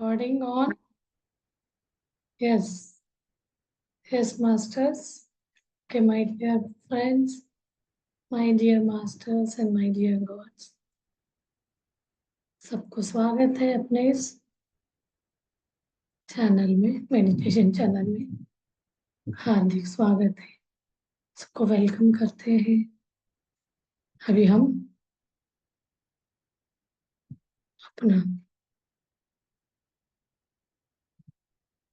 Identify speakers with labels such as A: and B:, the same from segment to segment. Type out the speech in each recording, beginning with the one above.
A: Recording on. Yes. Yes, masters. Okay, my dear friends, my dear masters and my dear gods. सबको स्वागत है अपने इस channel में, मेडिटेशन चैनल में हार्दिक स्वागत है। सबको वेलकम करते हैं। अभी हम अपना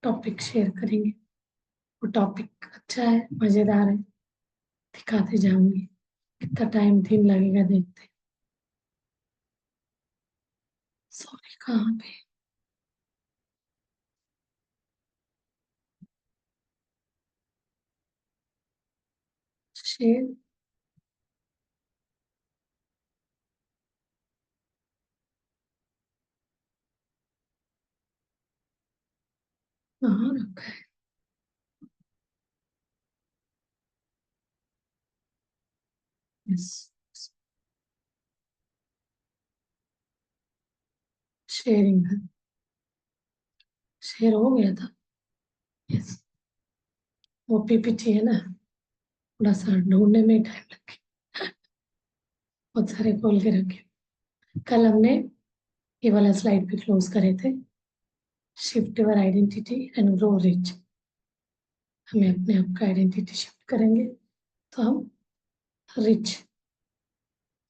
A: टॉपिक शेयर करेंगे। वो टॉपिक अच्छा है, मजेदार है, दिखाते जाऊंगी। कितना टाइम दिन लगेगा देखते। सॉरी, कहाँ पे शेयर? कहाँ रखा है? यस, शेयरिंग है। शेयर हो गया था। यस, वो पीपीटी है ना, थोड़ा सा ढूंढने में टाइम लगे, बहुत सारे खोल के रखे। कल हमने ये वाला स्लाइड पे क्लोज करे थे, shift your identity and grow rich. हमें अपने आप का आइडेंटिटी शिफ्ट करेंगे तो हम रिच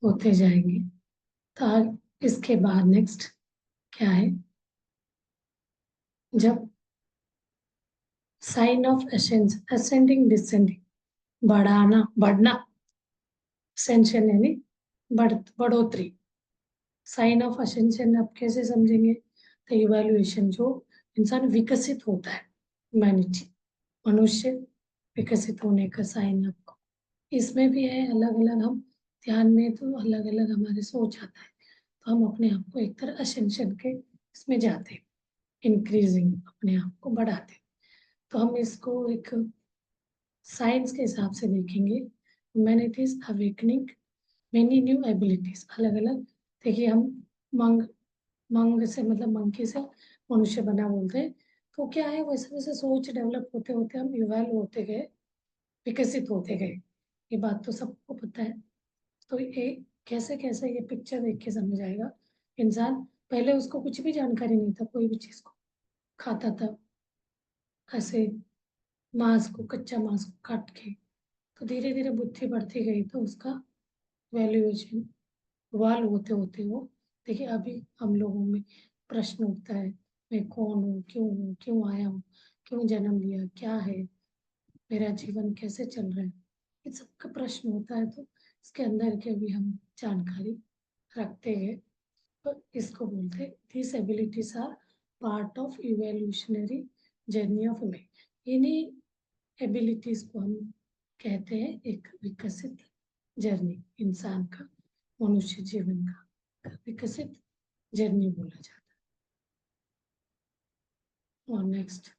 A: होते जाएंगे। तो आज इसके बाद नेक्स्ट क्या है? जब साइन ऑफ असेंडिंग डिसेंडिंग, बढ़ाना बढ़ना, असेंशन यानी बढ़ोतरी। साइन ऑफ असेंशन आप कैसे समझेंगे? तो इवैल्यूएशन, जो इंसान विकसित होता है, ह्यूमैनिटी, मनुष्य विकसित होने का साइन आपको इसमें भी है। अलग अलग हम ध्यान में तो अलग अलग हमारे सोच आता है, तो हम अपने आप को एक तरह असेंशन के इसमें जाते हैं, इंक्रीजिंग, अपने आप को बढ़ाते हैं। तो हम इसको एक साइंस के हिसाब से देखेंगे। Humanities awakening many new abilities, अलग अलग। देखिए, हम मंग मंग से मतलब मंकी से मनुष्य बना बोलते हैं। तो क्या है, वैसे वैसे सोच डेवलप होते होते हम इवॉल्व होते गए, विकसित होते गए। ये बात तो सबको पता है। तो ये कैसे कैसे ये पिक्चर देख के समझ आएगा। इंसान पहले उसको कुछ भी जानकारी नहीं था, कोई भी चीज को खाता था ऐसे, मांस को, कच्चा मांस को काट के। तो धीरे धीरे बुद्धि बढ़ती गई, तो उसका वैल्यूएशन वाल होते होते वो, देखिए अभी हम लोगों में प्रश्न उठता है, मैं कौन हूँ, क्यों आया हूँ, क्यों जन्म लिया, क्या है मेरा जीवन, कैसे चल रहा है, ये सबका प्रश्न होता है। तो इसके अंदर के भी हम जानकारी रखते हैं। तो इसको बोलते हैं this abilities are part of evolutionary journey of man. इन्हीं एबिलिटीज को हम कहते हैं एक विकसित जर्नी, इंसान का, मनुष्य जीवन का विकसित जर्नी बोला जाता है। और नेक्स्ट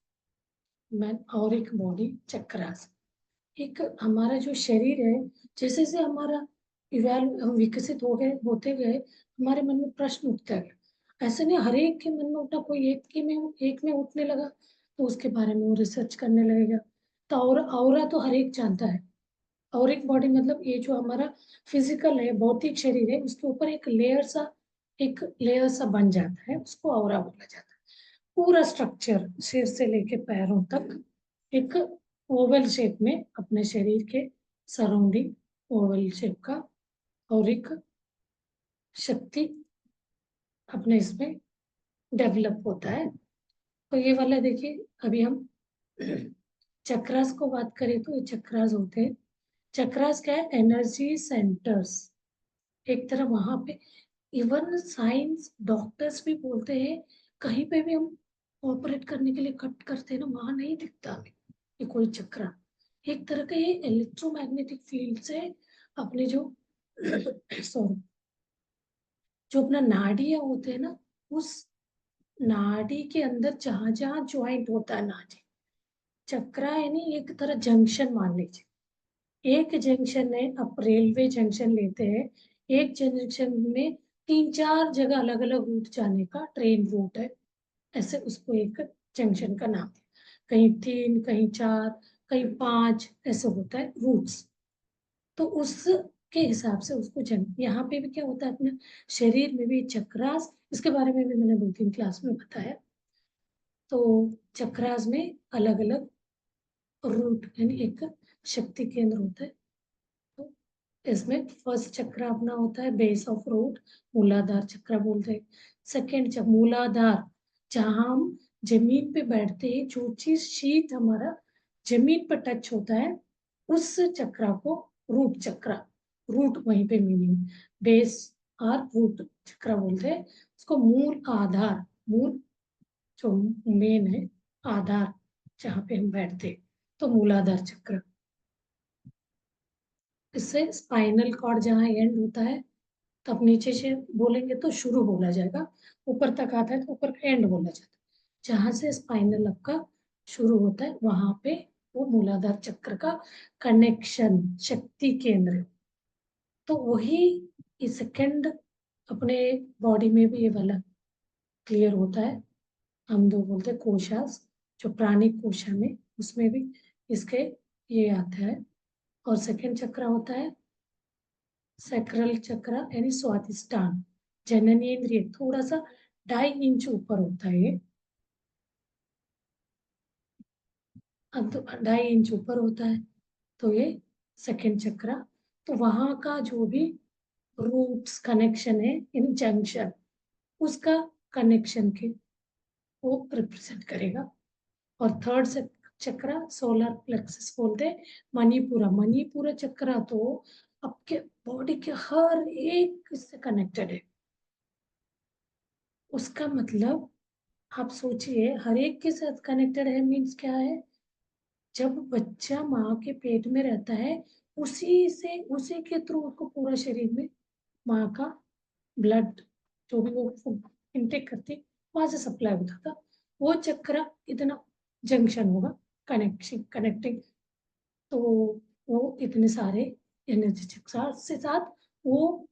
A: मैं और एक बॉडी चक्रास, एक हमारा जो शरीर है, जैसे जैसे हमारा हम विकसित हो गए, होते गए, हमारे मन में प्रश्न उठता है। ऐसे नहीं हर एक के मन में उठा, कोई एक में उठने लगा तो उसके बारे में वो रिसर्च करने लगेगा। तो और तो हर एक जानता है। और एक बॉडी मतलब ये जो हमारा फिजिकल है, भौतिक शरीर है, उसके ऊपर एक लेयर सा बन जाता है, उसको औरा बोला जाता है। पूरा स्ट्रक्चर सिर से लेके पैरों तक एक ओवल शेप में अपने शरीर के सराउंडिंग, ओवल शेप का, और एक शक्ति अपने इसमें डेवलप होता है। तो ये वाला देखिए, अभी हम चक्रास को बात करें तो ये चक्रास होते हैं। चक्रास क्या है? Energy centres. एक तरह वहां पे इवन साइंस डॉक्टर्स भी बोलते हैं, कहीं पे भी हम ऑपरेट करने के लिए कट करते हैं ना, वहां नहीं दिखता हमें ये कोई चक्रा। एक तरह का ये इलेक्ट्रोमैग्नेटिक फील्ड से अपने जो सॉरी, जो अपना नाड़ियां होते हैं ना, उस नाड़ी के अंदर जहां जहां ज्वाइंट होता है नाड़ी, चक्रा यानी एक तरह जंक्शन मान लीजिए। एक जंक्शन में आप रेलवे जंक्शन लेते हैं, एक जंक्शन में तीन चार जगह अलग अलग रूट जाने का ट्रेन रूट है। ऐसे उसको एक जंक्शन का नाम दिया। कहीं 3, कहीं 4, कहीं 5 ऐसे होता है रूट्स। तो उसके हिसाब से उसको यहाँ पे भी क्या होता है, अपने शरीर में भी चक्रास, इसके बारे में भी मैंने 2-3 क्लास में बताया। तो चक्रास में अलग अलग रूट यानी एक शक्ति केंद्र होता है। तो इसमें फर्स्ट चक्र अपना होता है बेस ऑफ रूट, मूलाधार चक्र बोलते हैं। सेकेंड चक्र मूलाधार, जहां हम जमीन पे बैठते हैं, जो चीज शीत हमारा जमीन पर टच होता है, उस चक्र को रूट चक्र, रूट वहीं पे मीनिंग बेस और रूट चक्र बोलते हैं। उसको मूल आधार, मूल जो मेन है, आधार जहाँ पे हम बैठते हैं, तो मूलाधार चक्र। इससे स्पाइनल कॉर्ड जहाँ एंड होता है, तब नीचे से बोलेंगे तो शुरू बोला जाएगा, ऊपर तक आता है तो ऊपर का एंड बोला जाता है। जहां से स्पाइनल आपका शुरू होता है वहां पे वो मूलाधार चक्र का कनेक्शन, शक्ति केंद्र है। तो वही सेकंड अपने बॉडी में भी ये वाला क्लियर होता है। हम दो बोलते हैं कोशास, जो प्राणिक कोशा में, उसमें भी इसके ये आता है। और सेकंड चक्र होता है सैक्रल चक्र यानी स्वादिष्टान, जननेंद्रिय, थोड़ा सा 2.5 इंच ऊपर होता है ये। अब तो 2.5 इंच ऊपर होता है, तो ये सेकंड चक्र। तो वहां का जो भी रूट्स कनेक्शन है इन जंक्शन, उसका कनेक्शन के वो रिप्रेजेंट करेगा। और थर्ड चक्र सोलर प्लेक्सस बोलते हैं, मणिपुरा। मणिपुरा चक्र तो आपके बॉडी के हर एक से कनेक्टेड है। उसका मतलब आप सोचिए, हर एक के साथ कनेक्टेड है मीन्स क्या है, जब बच्चा माँ के पेट में रहता है, उसी के थ्रू उसको पूरा शरीर में माँ का ब्लड, जो भी वो इनटेक करती है, वहां से सप्लाई होता था। वो चक्र इतना जंक्शन होगा, कनेक्शन कनेक्टिंग। तो वो इतने सारे एनर्जी चक्र से साथ वो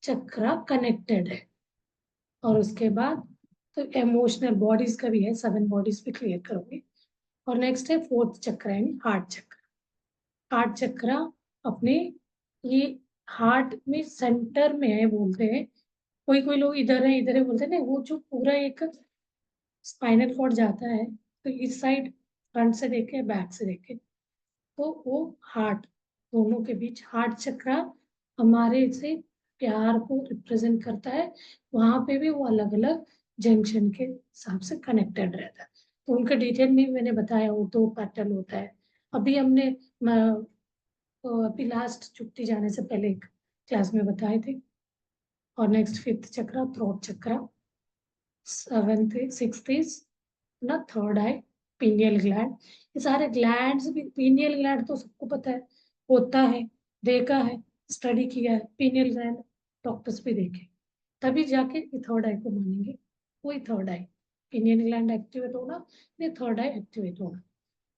A: चक्र कनेक्टेड है। और उसके बाद तो इमोशनल बॉडीज का भी है, 7 बॉडीज पे क्लियर करोगे। और नेक्स्ट है फोर्थ चक्र यानी हार्ट चक्र। हार्ट चक्र अपने ये हार्ट में सेंटर में है बोलते हैं। कोई कोई लोग इधर है बोलते हैं ना, वो जो पूरा एक स्पाइनल कॉर्ड जाता है, तो इस साइड फ्रंट से देखे बैक से देखे, तो वो हार्ट, दोनों के बीच हार्ट चक्र हमारे से प्यार को रिप्रेजेंट करता है। वहां पे भी वो अलग अलग जंक्शन के हिसाब से कनेक्टेड रहता है। तो उनका डिटेल में भी मैंने बताया, वो 2 पैटर्न होता है। अभी हमने अभी लास्ट छुट्टी जाने से पहले एक क्लास में बताए थे। और नेक्स्ट फिफ्थ चक्र थ्रोट चक्र, सेवेंथ सिक्स्थ इज ना थर्ड आई, पीनियल ग्लैंड। ये सारे ग्लैंड्स भी, पीनियल ग्लैंड तो सबको पता है होता है, देखा है, स्टडी किया है पीनियल ग्लैंड, डॉक्टर्स भी देखे, तभी जाके ये थर्ड आई को मानेंगे। वही थर्ड आई, पीनियल ग्लैंड एक्टिवेट होना, ये थर्ड आई एक्टिवेट होना।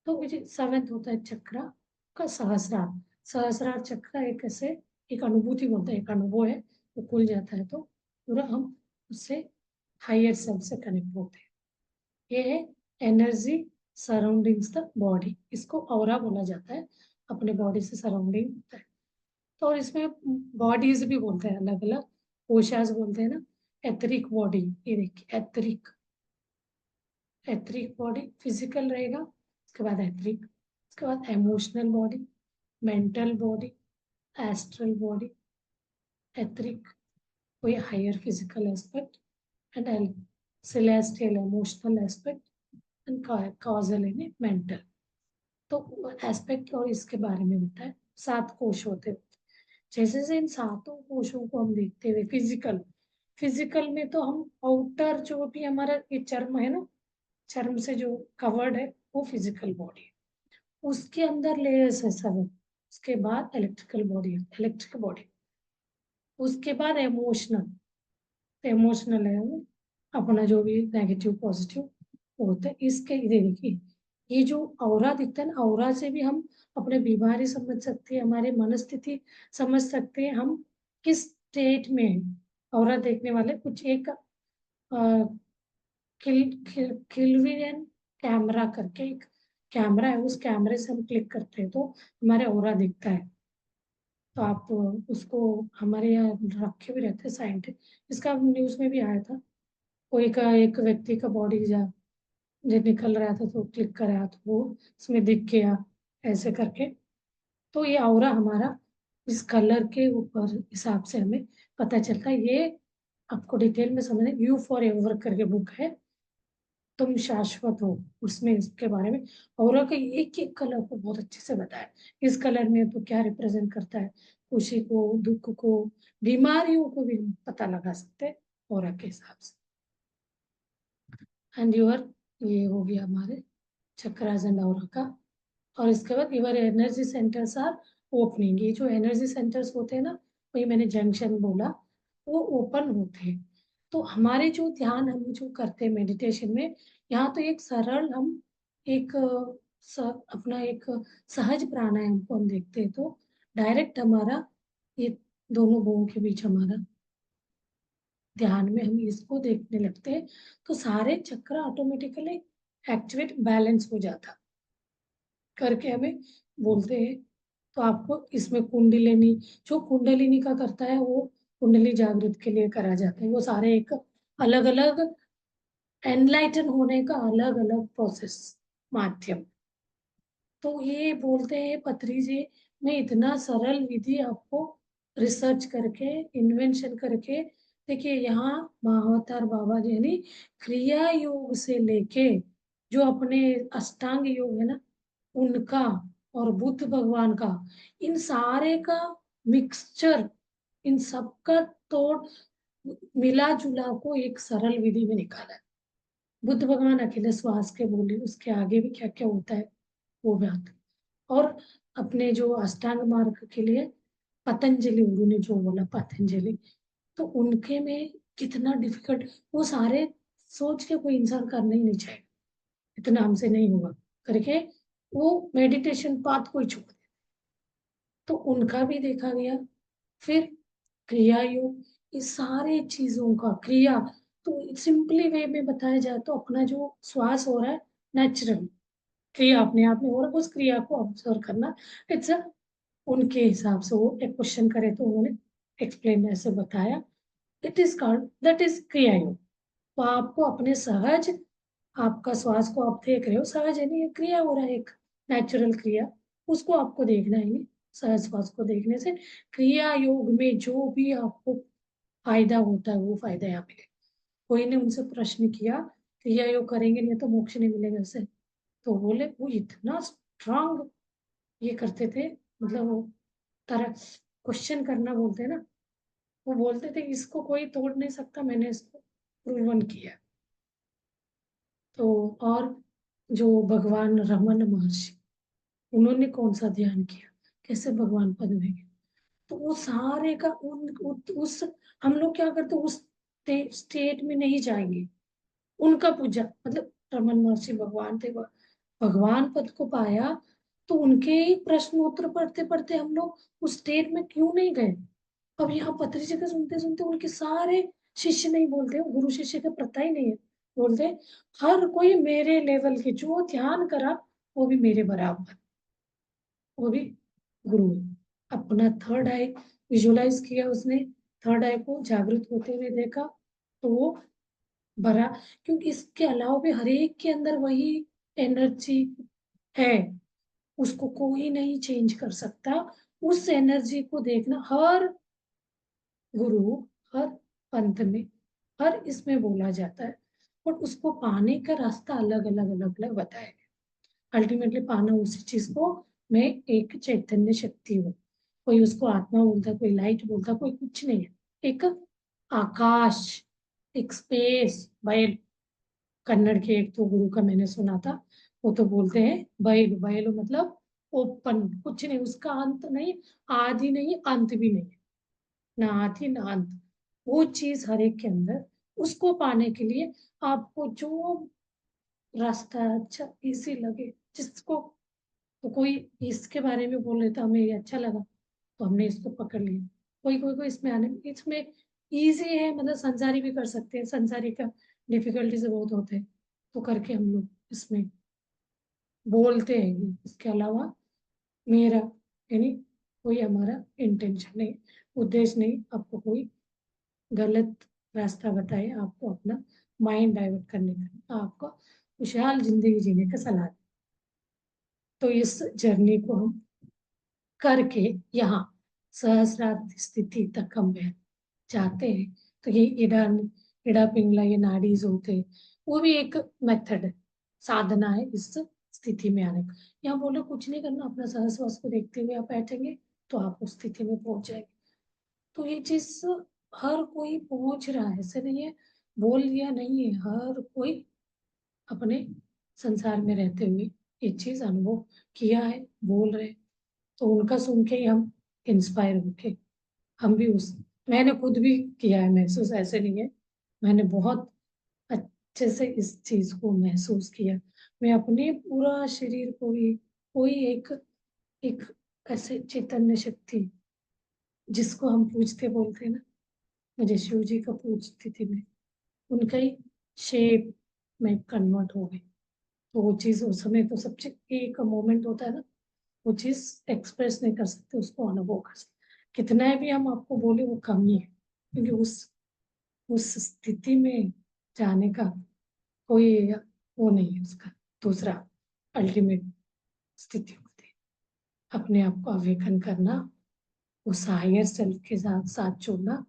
A: तो मुझे सेवेंथ होता है चक्र का सहस्रार। सहस्रार चक्र एक ऐसे एक अनुभूति बोलते हैं, एक अनुभव है, वो खुल जाता है तो पूरा हम उससे हायर सेल्फ से कनेक्ट होते हैं। ये है एनर्जी सराउंडिंग्स द बॉडी, इसको ऑरा बोला जाता है, अपने बॉडी से सराउंडिंग होता है। तो और इसमें बॉडीज भी बोलते हैं अलग अलग, कोशास बोलते हैं ना। एथरिक बॉडी, ये देखिए एथरिक, एथरिक बॉडी फिजिकल रहेगा, उसके बाद एथरिक, उसके बाद emotional body, mental body, astral body, etheric कोई higher physical aspect, and celestial emotional aspect and causal यानी mental। तो एस्पेक्ट और इसके बारे में बताए। 7 कोश होते हैं। जैसे से इन 7 कोशों को हम देखते हुए फिजिकल, फिजिकल में तो हम आउटर जो भी हमारा ये चर्म है ना, चर्म से जो कवर्ड है वो फिजिकल बॉडी है। उसके अंदर लेयर्स है 7। उसके बाद इलेक्ट्रिकल बॉडी है, इलेक्ट्रिक बॉडी। उसके बाद इमोशनल, इमोशनल है वो अपना जो भी नेगेटिव पॉजिटिव होता है। इसके ये देखिए, ये जो औरा दिखता है ना, औरा से भी हम अपने बीमारी समझ सकते हैं, हमारे मनस्थिति समझ सकते हैं, हम किस स्टेट में हैं। औरा देखने वाले कुछ एक किल्वियन कैमरा करके एक कैमरा है, उस कैमरे से हम क्लिक करते हैं तो हमारे ऑरा दिखता है। तो आप उसको, हमारे यहाँ रखे भी रहते हैं साइंटिस्ट, इसका न्यूज में भी आया था, कोई का एक व्यक्ति का बॉडी जा जो निकल रहा था तो क्लिक कराया तो वो उसमें दिख गया, ऐसे करके। तो ये ऑरा हमारा इस कलर के ऊपर हिसाब से हमें पता चलता है। ये आपको डिटेल में समझना, यू फॉर एवर करके बुक है, तुम शाश्वत हो, उसमें इसके बारे में ऑरा का एक एक कलर को बहुत अच्छे से बताया। इस कलर में तो क्या रिप्रेजेंट करता है, खुशी को, दुख को, बीमारियों को भी हम पता लगा सकते हैं ऑरा के हिसाब से। एंड योर, ये हो गया हमारे चक्रास एंड ऑरा का। और इसके बाद your energy centres are opening. ये जो एनर्जी सेंटर्स होते हैं ना, वही मैंने जंक्शन बोला, वो ओपन होते हैं। तो हमारे जो ध्यान हम जो करते हैं मेडिटेशन में, यहाँ तो एक सरल हम एक अपना एक सहज प्राणायाम को हम देखते हैं तो डायरेक्ट हमारा ये दोनों भुवों के बीच हमारा ध्यान में हम इसको देखने लगते हैं तो सारे चक्र ऑटोमेटिकली एक्टिवेट बैलेंस हो जाता करके हमें बोलते हैं। तो आपको इसमें कुंडलिनी, जो कुंडलिनी का करता है वो कुंडली जागृत के लिए करा जाता है। वो सारे एक अलग अलग एनलाइटन होने का अलग अलग प्रोसेस माध्यम। तो ये बोलते हैं पत्री जी, मैं इतना सरल विधि आपको रिसर्च करके इन्वेंशन करके, देखिए यहाँ महावतार बाबा जी ने क्रिया योग से लेके जो अपने अष्टांग योग है ना उनका, और बुद्ध भगवान का, इन सारे का मिक्सचर, इन सबका तोड़ मिला जुला को एक सरल विधि में निकाला है। बुद्ध भगवान अकेले श्वास के बोले, उसके आगे भी क्या क्या होता है वो बात। और अपने जो अष्टांग मार्ग के लिए पतंजलि, गुरु ने जो बोला पतंजलि, तो उनके में कितना डिफिकल्ट, वो सारे सोच के कोई इंसान करना ही नहीं चाहेगा, इतना हमसे नहीं होगा करके वो मेडिटेशन पाथ को ही छोड़ दे। तो उनका भी देखा गया। फिर क्रिया योग, इस सारे चीजों का क्रिया, तो सिंपली वे में बताया जाए तो अपना जो श्वास हो रहा है नेचुरल क्रिया अपने आप में हो रहा है, उस क्रिया को ऑब्जर्व करना। इट्स उनके हिसाब से वो एक क्वेश्चन करे तो उन्होंने एक्सप्लेन ऐसे बताया, it is called, that is क्रिया योग। तो आपको अपने सहज, आपका श्वास को आप देख रहे हो, सहज है नहीं, ये क्रिया हो रहा है एक नेचुरल क्रिया, उसको आपको देखना है नहीं। सहज श्वास को देखने से क्रिया योग में जो भी आपको फायदा होता है वो फायदा यहाँ मिलेगा। कोई ने उनसे प्रश्न किया क्रिया योग करेंगे नहीं तो मोक्ष नहीं मिलेगा इससे, तो बोले वो इतना स्ट्रांग ये करते थे, मतलब वो तरह क्वेश्चन करना बोलते हैं ना, वो बोलते थे इसको कोई तोड़ नहीं सकता, मैंने इसको प्रूवन किया। तो और जो भगवान रमन महर्षि, उन्होंने कौन सा ध्यान किया, कैसे भगवान पद में गए, तो वो सारे का उस हम लोग क्या करते उस स्टेट में नहीं जाएंगे। उनका पूजा मतलब रमन महर्षि भगवान थे, भगवान पद को पाया, तो उनके ही प्रश्न उत्तर पढ़ते पढ़ते हम लोग उस स्टेट में क्यों नहीं गए। अब यहाँ पत्री जी का सुनते सुनते उनके सारे शिष्य नहीं बोलते, गुरु शिष्य का प्रथा ही नहीं है, बोलते हर कोई मेरे लेवल के जो ध्यान करा वो भी मेरे बराबर, वो भी गुरु है। अपना थर्ड आई विजुलाइज किया उसने, थर्ड आई को जागृत होते हुए देखा, तो वो भरा, क्योंकि इसके अलावा भी हर एक के अंदर वही एनर्जी है, उसको कोई नहीं चेंज कर सकता। उस एनर्जी को देखना हर गुरु, हर पंथ में, हर इसमें बोला जाता है, बट उसको पाने का रास्ता अलग अलग अलग अलग बताया गया। अल्टीमेटली पाना उसी चीज को, मैं एक चैतन्य शक्ति हूँ, कोई उसको आत्मा बोलता, कोई लाइट बोलता, कोई कुछ नहीं है, एक आकाश, एक स्पेस बयल। कन्नड़ के एक तो गुरु का मैंने सुना था, वो तो बोलते हैं बयलु, बयलु मतलब ओपन, कुछ नहीं, उसका अंत नहीं, आदि नहीं, अंत भी नहीं, ना आदि ना अंत, वो चीज हर एक के अंदर। उसको पाने के लिए आपको जो रास्ता अच्छा इजी लगे, जिसको, तो कोई इसके बारे में बोल रहे था हमें ये अच्छा लगा तो हमने इसको पकड़ लिया, कोई कोई कोई इसमें आने, इसमें इजी है, मतलब संसारी भी कर सकते हैं, संसारी का डिफिकल्टी से बहुत होते हैं, तो करके हम लोग इसमें बोलते हैं। इसके अलावा मेरा यानी कोई हमारा इंटेंशन नहीं, उद्देश्य नहीं आपको कोई गलत रास्ता बताए, आपको अपना माइंड डाइवर्ट करने का, आपको खुशहाल जिंदगी जीने का सलाह दें। तो इस जर्नी को हम करके यहाँ सहस्रार्थ स्थिति तक हम जाते हैं। तो ये इडा पिंगला ये नाडीज होते हैं, वो भी एक मेथड है, साधना है इस स्थिति में आने का। यहाँ बोलो कुछ नहीं करना, अपना सहस्वास को देखते हुए आप बैठेंगे तो आप उस स्थिति में पहुंच जाएंगे। तो ये चीज हर कोई पहुंच रहा है, ऐसे नहीं है बोल लिया नहीं है, हर कोई अपने संसार में रहते हुए ये चीज अनुभव किया है, बोल रहे। तो उनका सुन के ही हम इंस्पायर होके हम भी उस, मैंने खुद भी किया है महसूस, ऐसे नहीं है, मैंने बहुत अच्छे से इस चीज को महसूस किया। मैं अपने पूरा शरीर को भी, कोई एक एक ऐसे चैतन्य शक्ति जिसको हम पूजते बोलते हैं ना, मुझे शिव जी का पूजती थी मैं, उनका ही शेप में कन्वर्ट हो गई। तो वो चीज उस समय तो सब चीज एक मोमेंट होता है ना, वो चीज एक्सप्रेस नहीं कर सकते, उसको अनुभव कर सकते। कितना भी हम आपको बोले वो कम ही है, क्योंकि उस स्थिति में जाने का कोई वो नहीं है उसका। दूसरा अल्टीमेट स्थिति होती है अपने आप को अवेकन करना, उस हायर सेल्फ के साथ साथ जुड़ना,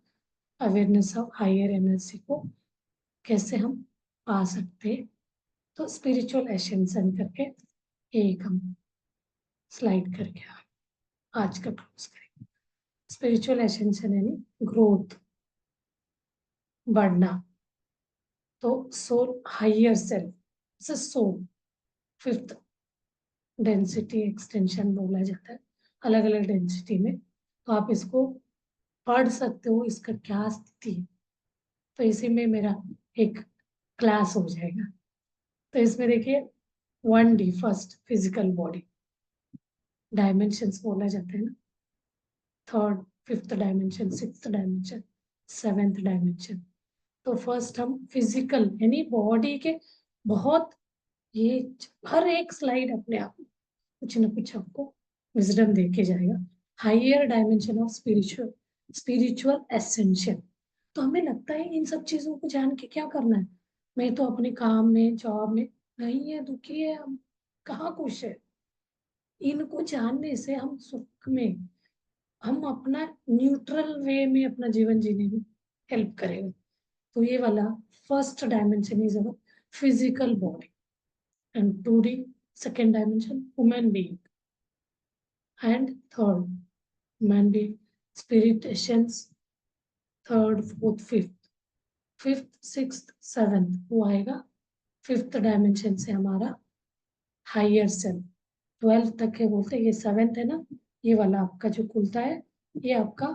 A: अवेयरनेस ऑफ हायर एनर्जी को कैसे हम पा सकते हैं। तो स्पिरिचुअल एसेंशन करके एक हम स्लाइड करके आज का क्लोज करेंगे। स्पिरिचुअल एसेंशन यानी ग्रोथ, बढ़ना। तो सोल हायर सेल्फ से सोल फिफ्थ डेंसिटी एक्सटेंशन बोला जाता है, अलग अलग डेंसिटी में। तो आप इसको पढ़ सकते हो, इसका क्या स्थिति है। तो इसी में मेरा एक क्लास हो जाएगा। तो इसमें देखिए 1D first physical body dimensions बोला जाता है ना, third, fifth dimension, sixth dimension, seventh dimension. तो फर्स्ट हम फिजिकल यानी बॉडी के बहुत, ये हर एक स्लाइड अपने आप में कुछ ना कुछ आपको विजडम दे के जाएगा। Higher dimension of spiritual essential. तो हमें लगता है इन सब चीजों को जान के क्या करना है, मैं तो अपने काम में जॉब में नहीं है, दुखी है, हम कहाँ खुश है। इनको जानने से हम सुख में, हम अपना न्यूट्रल वे में अपना जीवन जीने में हेल्प करेगा। तो ये वाला first dimension is our physical body, and 2D second dimension human being, and third human being spirit essence, third fourth fifth, fifth sixth seventh वो आएगा फिफ्थ डायमेंशन से हमारा हायर सेल्फ। 12th तक है बोलते हैं, ये सेवेंथ है ना, ये वाला आपका जो खुलता है ये आपका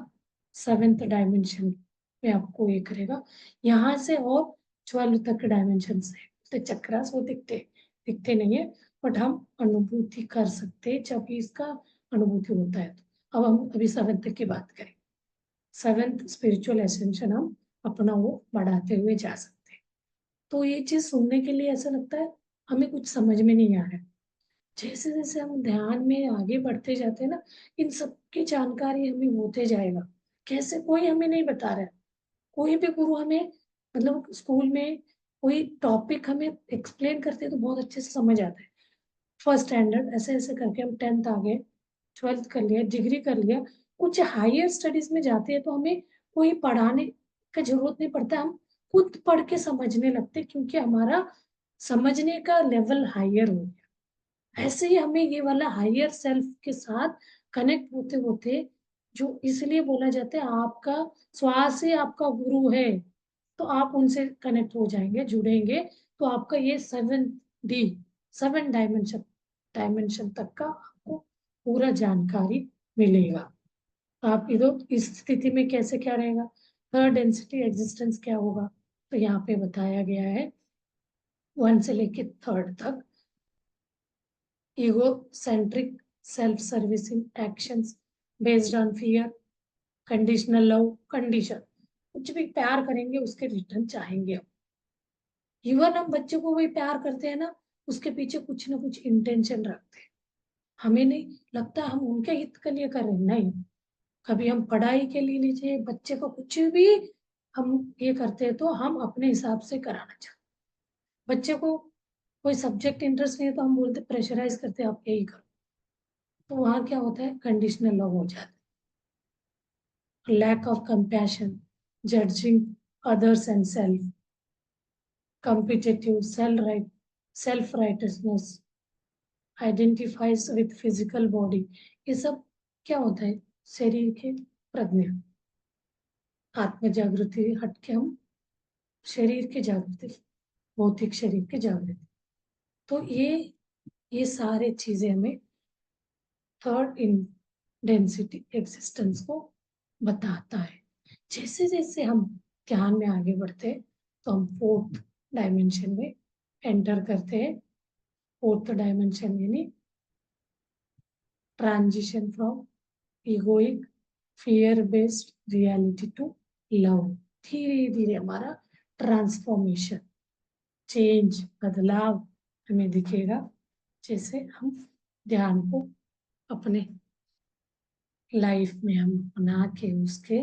A: सेवेंथ डायमेंशन में आपको ये करेगा। यहाँ से और 12 तक डायमेंशन से तो चक्रास वो दिखते नहीं है, बट हम अनुभूति कर सकते हैं जब इसका अनुभूति होता है। तो अब हम अभी सेवेंथ तक की बात करें। सेवेंथ स्पिरिचुअल एसेंशन हम अपना वो बढ़ाते हुए जा सकते हैं। तो ये चीज सुनने के लिए ऐसा लगता है हमें कुछ समझ में नहीं आ रहा है। जैसे जैसे हम ध्यान में आगे बढ़ते जाते हैं ना, इन सब की जानकारी हमें होते जाएगा। कैसे, कोई हमें नहीं बता रहा है, कोई भी गुरु हमें, मतलब स्कूल में कोई टॉपिक हमें एक्सप्लेन करते हैं तो बहुत अच्छे से समझ आता है। फर्स्ट स्टैंडर्ड ऐसे ऐसे करके हम 10th आ गए, 12th कर लिया, डिग्री कर लिया, कुछ हायर स्टडीज में जाते हैं तो हमें कोई पढ़ाने का जरूरत नहीं पड़ता, हम खुद पढ़ के समझने लगते क्योंकि हमारा समझने का लेवल हायर हो गया। ऐसे ही हमें ये वाला हायर सेल्फ के साथ कनेक्ट होते होते, जो इसलिए बोला जाता है आपका श्वास ही आपका गुरु है, तो आप उनसे कनेक्ट हो जाएंगे, जुड़ेंगे, तो आपका ये 7D 7 डायमेंशन तक का आपको पूरा जानकारी मिलेगा। आप इधर इस स्थिति में कैसे क्या रहेगा, थर्ड डेंसिटी एग्जिस्टेंस क्या होगा, तो यहाँ पे बताया गया है 1 से लेके थर्ड तक। egocentric self-servicing actions based on fear, conditional love, condition, कुछ भी प्यार करेंगे उसके रिटर्न चाहेंगे हम। इवन हम बच्चे को वही प्यार करते हैं ना, उसके पीछे कुछ ना कुछ इंटेंशन रखते हैं। हमें नहीं लगता हम उनके हित के लिए कर रहे हैं, नहीं। कभी हम पढ़ाई के लिए लीजिए, बच्चे को कुछ भी हम ये करते हैं तो हम अपने हिसाब से कराना चाहते। बच्चे को कोई सब्जेक्ट इंटरेस्ट नहीं है तो हम बोलते, प्रेशराइज करते आप यही करो। तो वहां क्या होता है, कंडीशनल लव हो जाता है। Lack of compassion, judging others and self, competitive, self-righteousness, identifies with physical body, ये सब क्या होता है, शरीर के प्रज्ञा, आत्म जागृति हट के हम शरीर की जागृति, भौतिक शरीर की जागृति। तो ये सारे चीजें हमें थर्ड इन डेंसिटी एग्जिस्टेंस को बताता है। जैसे जैसे हम ध्यान में आगे बढ़ते हैं तो हम फोर्थ डायमेंशन में एंटर करते हैं। फोर्थ डायमेंशन यानी transition from egoic fear based reality to love. धीरे धीरे हमारा ट्रांसफॉर्मेशन, चेंज, बदलाव हमें दिखेगा जैसे हम ध्यान को अपने लाइफ में हम अपना के उसके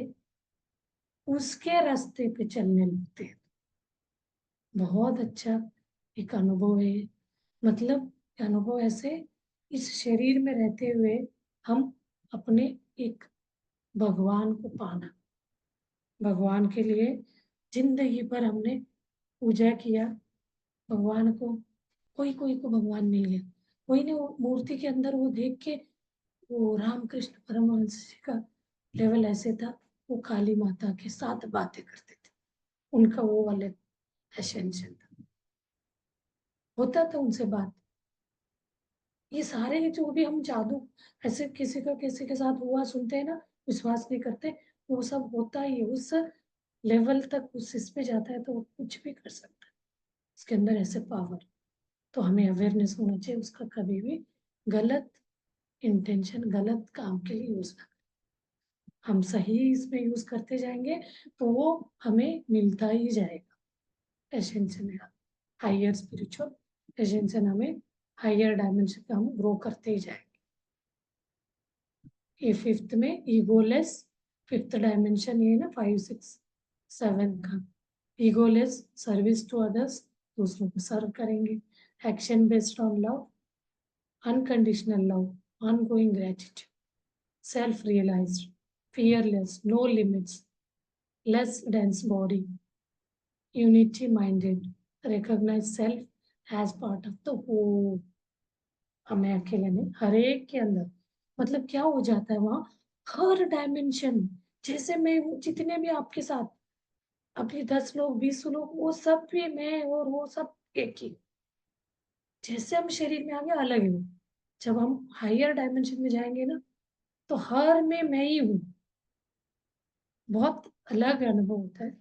A: उसके रास्ते पे चलने लगते हैं। बहुत अच्छा एक अनुभव है। मतलब अनुभव ऐसे, इस शरीर में रहते हुए हम अपने एक भगवान को पाना, भगवान के लिए जिंदगी भर हमने पूजा किया, भगवान को, कोई कोई को भगवान मिल गया, कोई ने वो मूर्ति के अंदर वो देख के, वो रामकृष्ण परमहंस जी का लेवल ऐसे था, वो काली माता के साथ बातें करते थे, उनका वो वाले एसेंशन था, होता था उनसे बात। ये सारे जो भी हम जादू ऐसे किसी का किसी के साथ हुआ सुनते हैं ना, विश्वास नहीं करते, वो सब होता ही है। उस लेवल तक उस इस पे जाता है तो वो कुछ भी कर सकता है, उसके अंदर ऐसे पावर। तो हमें अवेयरनेस होना चाहिए उसका, कभी भी गलत इंटेंशन गलत काम के लिए यूज ना करें। हम सही इसमें यूज करते जाएंगे तो वो हमें मिलता ही जाएगा। एसेंशन है हायर स्पिरिचुअल एसेंशन, हमें हायर डायमेंशन पे हम ग्रो करते ही जाएंगे। ये फिफ्थ में ईगोलेस, फिफ्थ डायमेंशन ये ना 5, 6, 7 का ईगोलेस सर्विस टू अदर्स, दूसरों को सर्व करेंगे। Action based on love, unconditional love, ongoing gratitude, self-realized, fearless, no limits, less dense body, unity-minded, recognize self as part of the whole। हमें अकेले नहीं, हर एक के अंदर, मतलब क्या हो जाता है वहां, हर डायमेंशन, जैसे मैं जितने भी आपके साथ, अभी 10 लोग 20 लोग, वो सब भी मैं और वो सब एक ही। जैसे हम शरीर में आगे अलग है वो, जब हम हायर डायमेंशन में जाएंगे ना तो हर में मैं ही हूँ, बहुत अलग अनुभव होता है।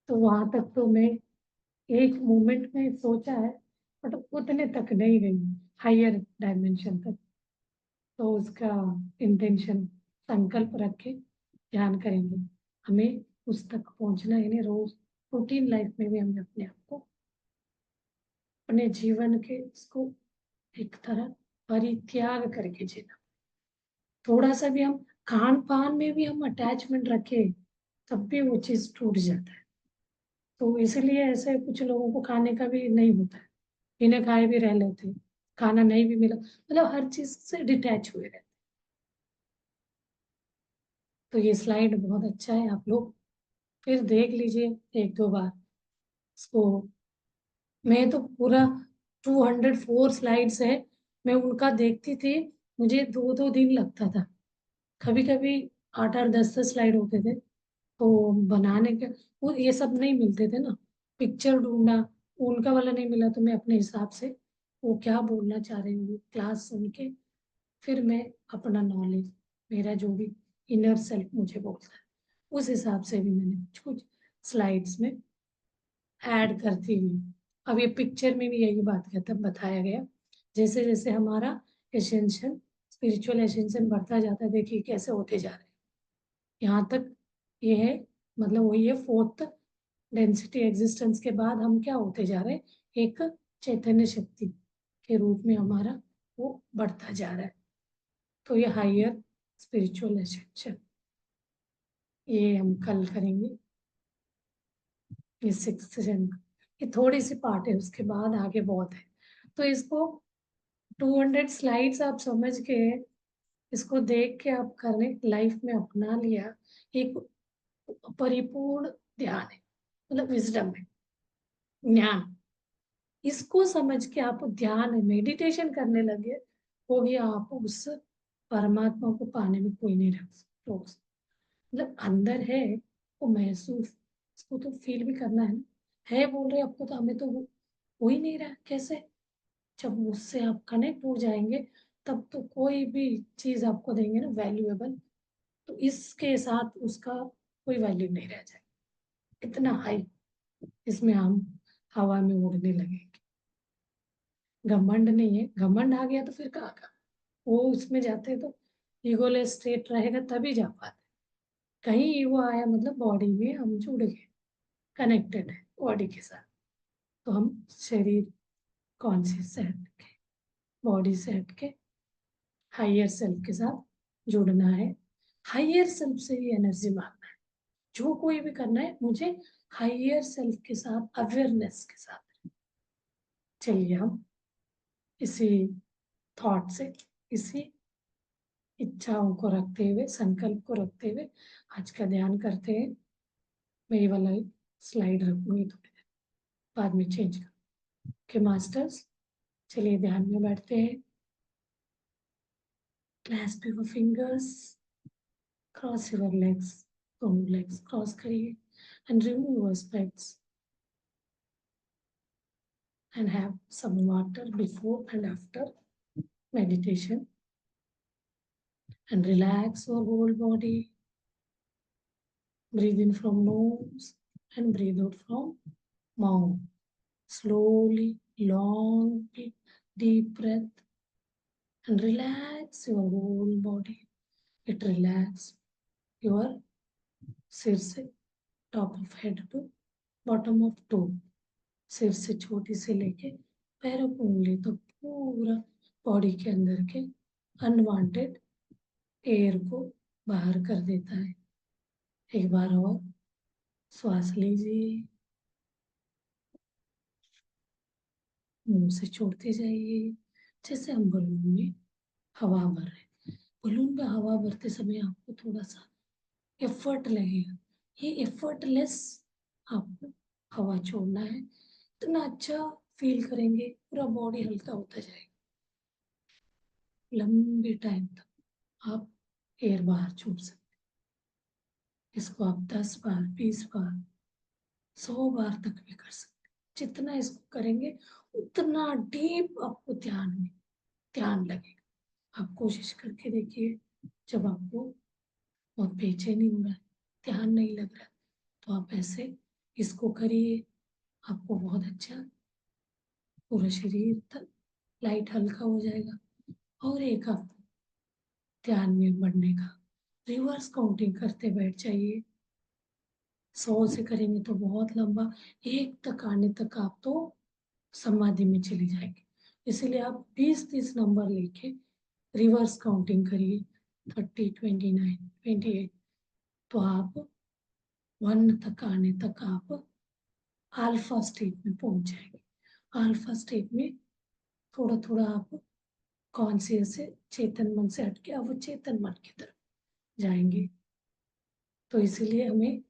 A: तो वहां तक तो मैं एक मोमेंट में सोचा है, बट उतने तक नहीं गई, हायर डायमेंशन तक। तो उसका इंटेंशन, संकल्प रख के ध्यान करेंगे, हमें उस तक पहुंचना है। यानी रोज रूटीन लाइफ में भी हमें अपने आप को, अपने जीवन के इसको एक तरह परित्याग करके जीना। थोड़ा सा भी हम खान पान में भी हम अटैचमेंट रखे तब भी वो चीज टूट जाता है। तो इसलिए ऐसे कुछ लोगों को खाने का भी नहीं होता है, बिना खाए भी रह लेते हैं, खाना नहीं भी मिला, मतलब हर चीज से डिटैच हुए रहते हैं। तो ये स्लाइड बहुत अच्छा है, आप लोग फिर देख लीजिए 1-2 बार इसको। मैं तो पूरा 204 स्लाइड्स है, मैं उनका देखती थी, मुझे 2-2 दिन लगता था। कभी कभी 8-8, 10-10 स्लाइड होते थे। तो बनाने के, वो ये सब नहीं मिलते थे ना, पिक्चर ढूंढना, उनका वाला नहीं मिला तो मैं अपने हिसाब से वो क्या बोलना चाह रहे हैं क्लास सुन के, फिर मैं अपना नॉलेज, मेरा जो भी इनर सेल्फ मुझे बोलता है, उस हिसाब से भी मैंने कुछ कुछ स्लाइड्स में ऐड करती हुई। अब ये पिक्चर में भी यही बात कहता बताया गया, जैसे जैसे हमारा एसेंशन, स्पिरिचुअल एसेंशन बढ़ता जाता है, देखिए कैसे होते जा रहे हैं। यहाँ तक ये है, मतलब वही है फोर्थ डेंसिटी एग्जिस्टेंस के बाद हम क्या होते जा रहे हैं, एक चैतन्य शक्ति के रूप में हमारा वो बढ़ता जा रहा है। तो ये हायर स्पिरिचुअल एसेंशन, ये हम कल करेंगे, ये 6th जन, ये थोड़ी सी पार्ट है, उसके बाद आगे बहुत है। तो इसको 200 स्लाइड्स आप समझ के, इसको देख के आप करने लाइफ में अपना लिया, एक परिपूर्ण ध्यान है, मतलब विजडम है, ज्ञान। इसको समझ के आप ध्यान मेडिटेशन करने लगे, वो भी आप उस परमात्मा को पाने में कोई नहीं रोक सकता। मतलब अंदर है वो महसूस, इसको तो फील भी करना है ना, है बोल रहे आपको, तो हमें तो वो हो ही नहीं रहा, कैसे? जब उससे आप कनेक्ट हो जाएंगे, तब तो कोई भी चीज आपको देंगे ना वैल्यूएबल, तो इसके साथ उसका कोई वैल्यू नहीं रह जाएगा, इतना हाई इसमें हम हवा में उड़ने लगेंगे। घमंड नहीं है, घमंड आ गया तो फिर कहाँ का, वो उसमें जाते तो ईगोलेस स्टेट रहेगा तभी जा पाते। कहीं ईगो आया मतलब बॉडी में हम जुड़ गए, कनेक्टेड है बॉडी के साथ। तो हम शरीर कॉन्शियस से हट के, बॉडी से हट के हायर सेल्फ के साथ जुड़ना है। हायर सेल्फ से ही एनर्जी मांगना है, जो कोई भी करना है मुझे हायर सेल्फ के साथ, अवेयरनेस के साथ। चलिए हम इसी थॉट से, इसी इच्छाओं को रखते हुए, संकल्प को रखते हुए आज का ध्यान करते हैं। मैं ये वाला स्लाइड रखूंगी थोड़ी देर बाद में चेंज कर के मास्टर्स। चलिए ध्यान में बैठते हैं। Clasp your fingers, cross your legs, दोनों लेग्स क्रॉस करिए and remove your स्पेक्ट्स and have some water before and after meditation, and relax your whole body. Breathe in from nose and breathe out from mouth. Slowly, long, deep breath, and relax your whole body. It relax your सिर से, top of head to bottom of toe, सिर से छोटी से लेके पैरों को उंगली तो पूरा बॉडी के अंदर के अनवांटेड एयर को बाहर कर देता है। एक बार और श्वास लीजिए, मुंह से छोड़ते जाइए, जैसे हम बलून में हवा भर रहे हैं। बलून में हवा भरते समय आपको थोड़ा सा एफर्ट लगेगा, ये एफर्टलेस आपको हवा छोड़ना है। इतना अच्छा फील करेंगे, पूरा बॉडी हल्का होता जाएगा। लंबे टाइम तक आप एयर बाहर छोड़ सकते हैं। इसको आप 10 बार, 20 बार, 100 बार तक भी कर सकते हैं। जितना इसको करेंगे उतना डीप आपको ध्यान लगेगा। आप कोशिश करके देखिए, जब आपको बहुत बेचैनी हो रहा है, ध्यान नहीं लग रहा, तो आप ऐसे इसको करिए, आपको बहुत अच्छा पूरा शरीर तक लाइट हल्का हो जाएगा। और एक आपको ध्यान में बढ़ने का रिवर्स काउंटिंग करते बैठ जाइए। 100 से करेंगे तो बहुत लंबा, 1 तक आने तक आप तो समाधि में चले जाएंगे। इसीलिए आप 20-30 नंबर लेके रिवर्स काउंटिंग करिए, 30, 29, 28, तो आप 1 तक आने तक आप अल्फा स्टेट में पहुंच जाएंगे। अल्फा स्टेट में थोड़ा थोड़ा आप कॉन्शियस से, चेतन मन से हटके अब चेतन मन की तरफ जाएंगे। तो इसीलिए हमें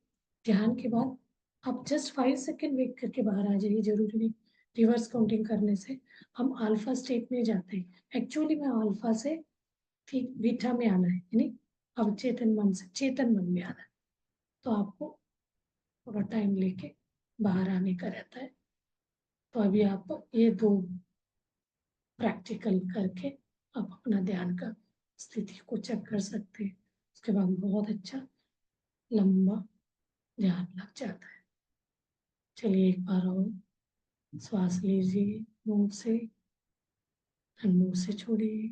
A: ध्यान के बाद आप जस्ट 5 सेकेंड वेट करके बाहर आ जाइए, जरूरी नहीं रिवर्स काउंटिंग करने से हम अल्फा स्टेट में जाते हैं। एक्चुअली में अल्फा से ठीक बीटा में आना है, यानी अब चेतन मन से चेतन मन में आना है। तो आपको थोड़ा टाइम लेके बाहर आने का रहता है। तो अभी आप ये 2 प्रैक्टिकल करके आप अपना ध्यान का स्थिति को चेक कर सकते हैं। उसके बाद बहुत अच्छा लंबा ध्यान लग जाता है। चलिए एक बार और श्वास लीजिए मुंह से, और मुंह से छोड़िए।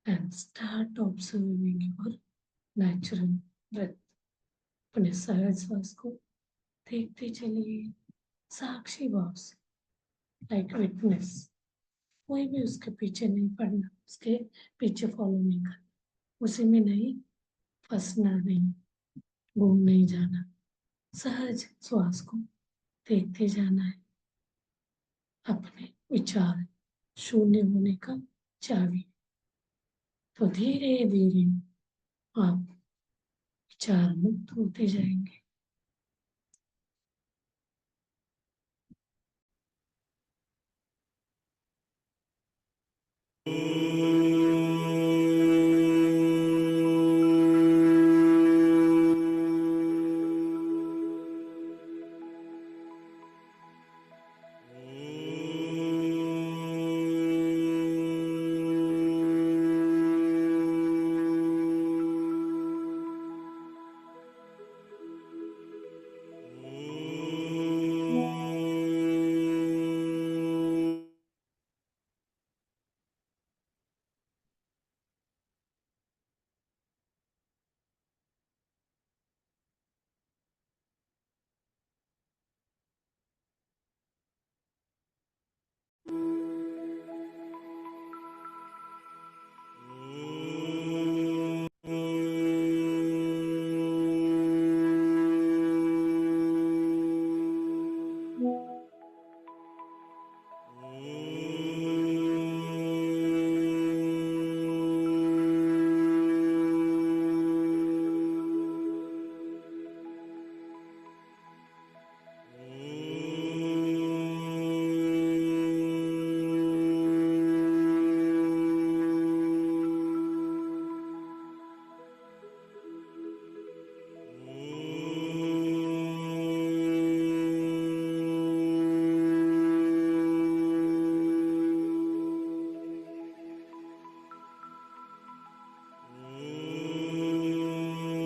A: and start observing your natural breath. अपने सहज श्वास को देखते चलिए, साक्षी भाव से, लाइक विटनेस। कोई भी उसके पीछे नहीं पड़ना, उसके पीछे फॉलो नहीं करना, उसी में नहीं फंसना, नहीं घूम नहीं जाना, सहज श्वास को देखते जाना है। अपने विचार शून्य होने का चाबी। तो धीरे धीरे आप विचार मुक्त होते जाएंगे।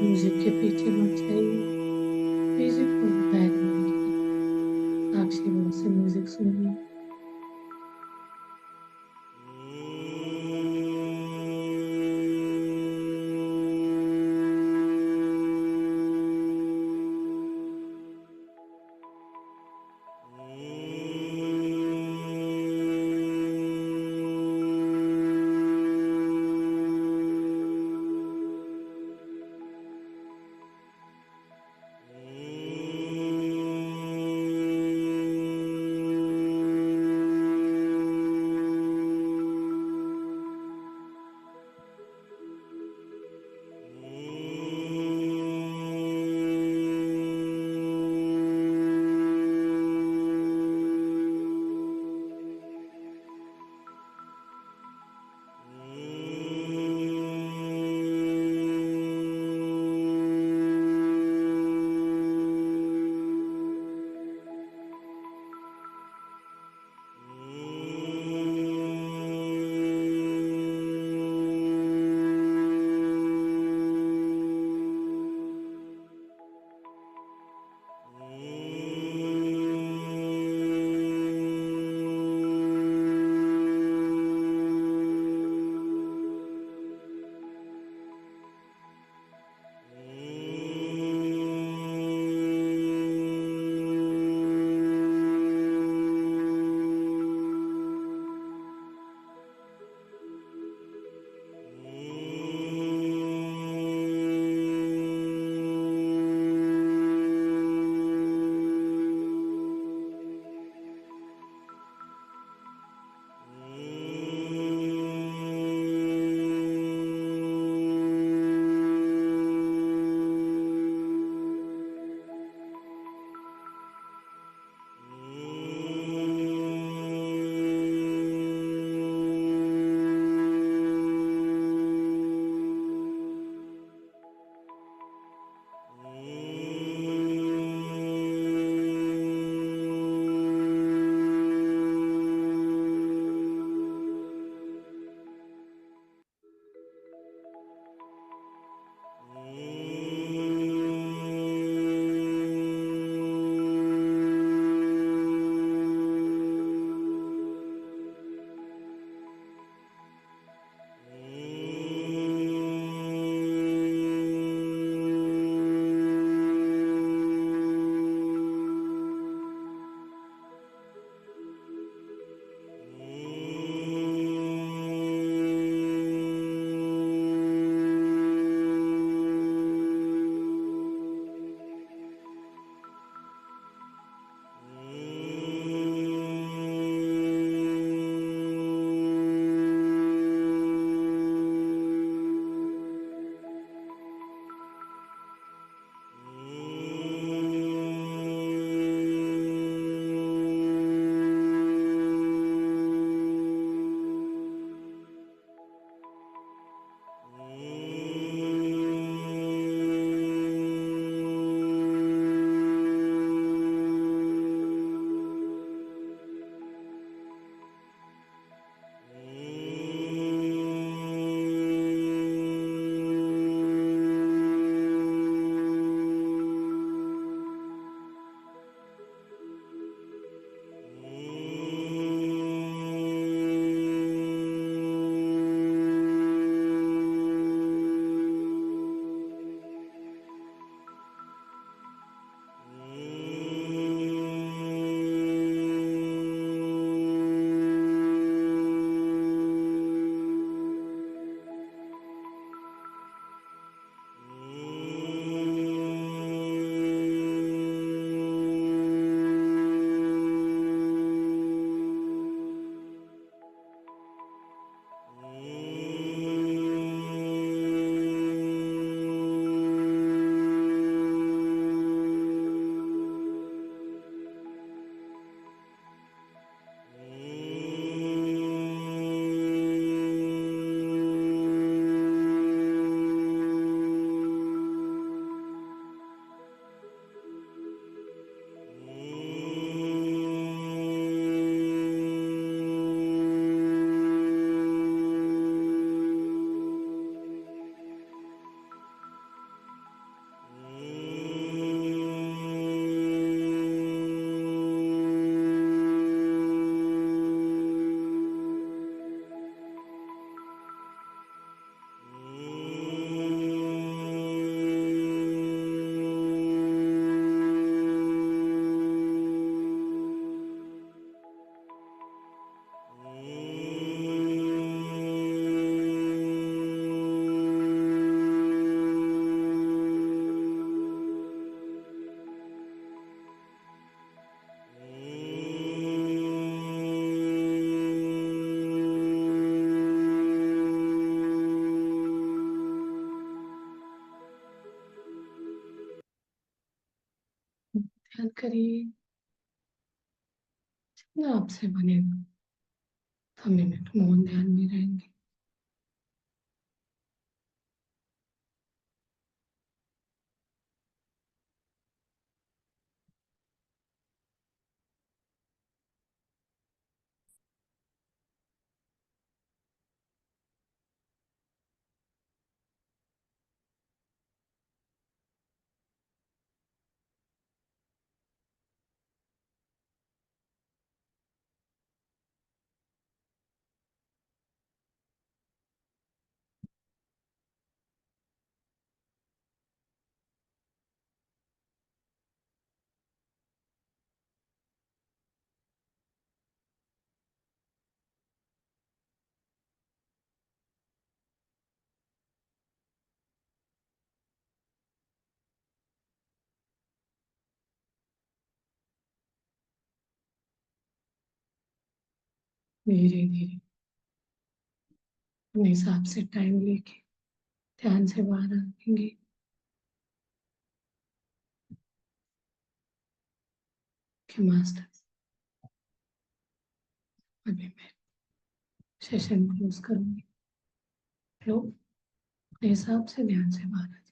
A: म्यूजिक के पीछे मत जाइए, म्यूजिक को बैकग्राउंड की साक्षी भाव से म्यूजिक सुनिए। ध्यान करिए, जितना आपसे बनेगा। हम मिनट मौन ध्यान में रहेंगे। धीरे धीरे अपने हिसाब से टाइम लेके ध्यान से बाहर आएंगे। कि मास्टर, अभी मैं सेशन क्लोज करूंगी। लोग अपने हिसाब से ध्यान से बाहर